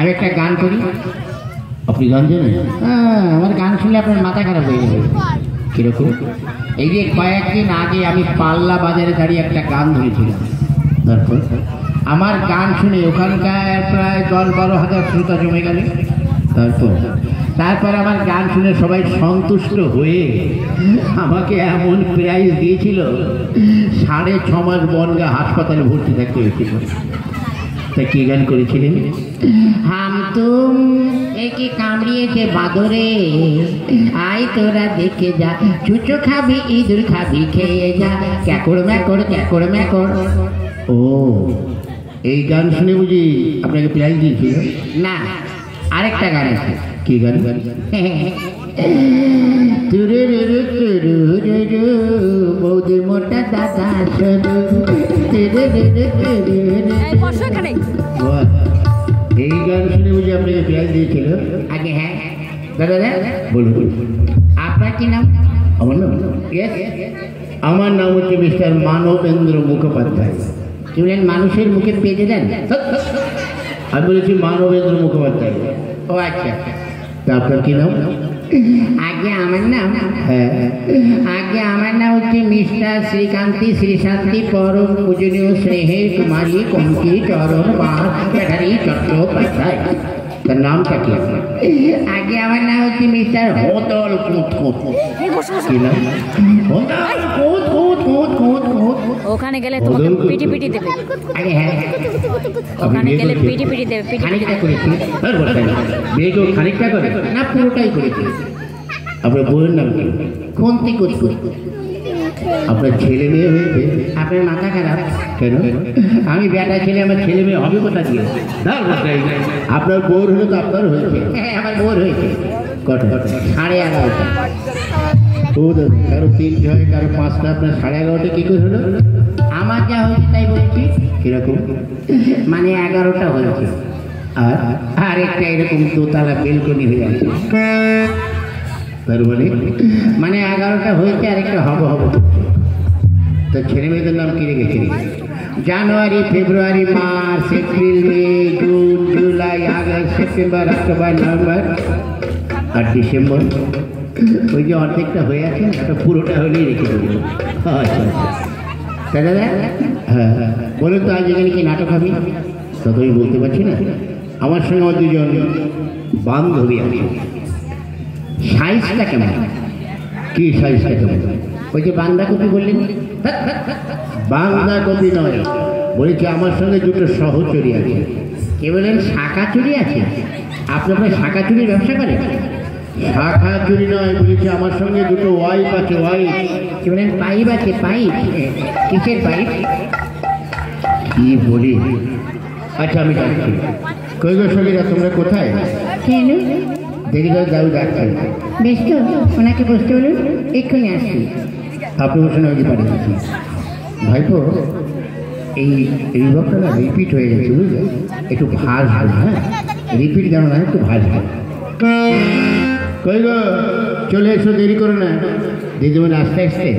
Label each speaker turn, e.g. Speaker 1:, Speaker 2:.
Speaker 1: আমি একটা গান করি।
Speaker 2: আপনি গান জানেন?
Speaker 1: হ্যাঁ, আমার গান শুনলে আপনার মাথা খারাপ হয়ে যাবে।
Speaker 2: কিরকম?
Speaker 1: এই যে কয়েকদিন আগে আমি পাল্লা বাজারে দাঁড়িয়ে একটা গান ধরেছিলাম।
Speaker 2: তারপর
Speaker 1: আমার গান শুনে ওখানকার প্রায় 10-12 হাজার শ্রোতা জমে গেল। তারপর আমার গান শুনে সবাই সন্তুষ্ট হয়ে আমাকে এমন প্রাইজ দিয়েছিল, 6.5 মাস বনগা হাসপাতালে ভর্তি থাকতে হয়েছিল।
Speaker 2: তা কি গান করেছিলেন?
Speaker 1: হাম তুম একে কামড়িয়েছে বাদরে, আই তোরা দেখে যা, চুচো খাবি ইঁদুর খাবি খেয়ে যা, ক্যাকড় ম্যাকড় ক্যাকড় ম্যাকড়।
Speaker 2: ও, এই গান শুনে বুঝি আপনাকে প্রাইজ দিয়েছিল?
Speaker 1: না, আরেকটা গান আছে।
Speaker 2: কি গান?
Speaker 1: বৌদি মোটা দাদা সরু।
Speaker 2: এই গান শুনে বুঝি আপনাকে প্রাইজ দিয়েছিল?
Speaker 1: আগে হ্যাঁ দাদা,
Speaker 2: বলুন।
Speaker 1: আপনার কি নাম?
Speaker 2: আমার নাম?
Speaker 1: Yes?
Speaker 2: আমার নাম হচ্ছে মিস্টার মানবেন্দ্র মুখোপাধ্যায়।
Speaker 1: কি বলেন, মানুষের মুখে পেয়ে দেন?
Speaker 2: আমি বলেছি মানবেন্দ্র মুখোপাধ্যায়।
Speaker 1: ও আচ্ছা।
Speaker 2: তা আপনার কি নাম?
Speaker 1: আগে আমার নাম,
Speaker 2: হ্যাঁ,
Speaker 1: আগে আমার নাম হচ্ছে মিস্টার শ্রীকান্তি শ্রীশান্তি পরম পূজনীয় স্নেহের কুমারী কঙ্কি চরণ বাস ব্যাটারি চট্টোপাধ্যায়।
Speaker 2: তার নামটা কি আপনার?
Speaker 1: আগে আমার নাম হচ্ছে মিস্টার হোতল কুত কুত।
Speaker 2: কি নাম?
Speaker 1: হোতল কুত কুত কুত কুত কুত।
Speaker 3: ওখানে গেলে তোমাকে পিটি পিটি দেবে।
Speaker 1: আগে হ্যাঁ,
Speaker 3: ওখানে গেলে পিটি পিটি দেবে, পিটি পিটি
Speaker 1: খানিকটা
Speaker 3: দেবে।
Speaker 1: করেছি।
Speaker 2: আর বলতেন না। বিয়ে কেউ খানিকটা করে?
Speaker 1: না, পুরোটাই করেছি।
Speaker 2: আপনার বউয়ের নাম কি?
Speaker 1: খুন্তি কুত কুত।
Speaker 2: আপনার ছেলে মেয়ে হয়েছে?
Speaker 1: আপনার মাথা খারাপ?
Speaker 2: কেন?
Speaker 1: আমি বেটা ছেলে, আমার ছেলে মেয়ে হবে কোথা দিয়ে?
Speaker 2: আপনার বউর হলে তো আপনার হয়েছে।
Speaker 1: হ্যাঁ, আমার বোর হয়েছে।
Speaker 2: কটা?
Speaker 1: 11:30।
Speaker 2: ও দাদা, কারো 3 হয়, কারো 5টা, আপনার 11:30 কি করে হলো?
Speaker 1: আমার যা হয়েছে তাই বলছি।
Speaker 2: কিরকম?
Speaker 1: মানে 11টা হয়েছে,
Speaker 2: আর
Speaker 1: আর একটা এরকম দোতলা বেলকনি হয়ে আছে।
Speaker 2: তার
Speaker 1: মানে 11টা হয়েছে, আর একটা হব হব।
Speaker 2: তার ছেলে মেয়েদের নাম কি রেখেছেন?
Speaker 1: January, February, March, April, May, June, July, August, September, October, November
Speaker 2: আর ডিসেম্বর?
Speaker 1: ওই যে অর্ধেকটা হয়ে আছে, ওটা পুরোটা হলেই রেখে দেবো।
Speaker 2: আচ্ছা আচ্ছা,
Speaker 1: দাদা
Speaker 2: হ্যাঁ হ্যাঁ,
Speaker 1: বলুন তো, আজ এখানে কি নাটক হবে?
Speaker 2: তা তো আমি বলতে পারছি না। আমার সঙ্গে আমার 2জন বান্ধবী আছে।
Speaker 1: সাইজটা কেমন?
Speaker 2: কি সাইজটা কেমন?
Speaker 1: ওই যে বাঁধাকপি বললেন।
Speaker 2: বাঁধাকপি নয়, বলেছি আমার সঙ্গে 2টো সহচরী আছে।
Speaker 1: কে বলেন? শাঁখা চুরি আছে? আপনি আপনার শাঁখা চুরির ব্যবসা করেন?
Speaker 2: শাখা চুরি নয়, বলেছি আমার সঙ্গে 2টো ওয়াইফ আছে। ওয়াইফ?
Speaker 1: কি বলেন? পাইপ আছে? পাইপ? কিসের পাইপ?
Speaker 2: কি বলি? আচ্ছা আমি যাচ্ছি। কই গো সঙ্গীরা, তোমরা কোথায়?
Speaker 1: কেন?
Speaker 2: দেখি যাও, যাও যাচ্ছি।
Speaker 1: বেশ তো, ওনাকে বসতে বলুন, এক্ষুনি আসছি।
Speaker 2: আপনি বসে ওই পারে যাচ্ছি। ভাইপো, এই রিভাবটা না রিপিট হয়ে গেছে, বুঝলে? একটু ভাস হবে। হ্যাঁ, রিপিট যেন না, একটু ভাস হবে। কই গো, চলে এসো, দেরি করো না। দিদিমণি আস্তে আস্তে।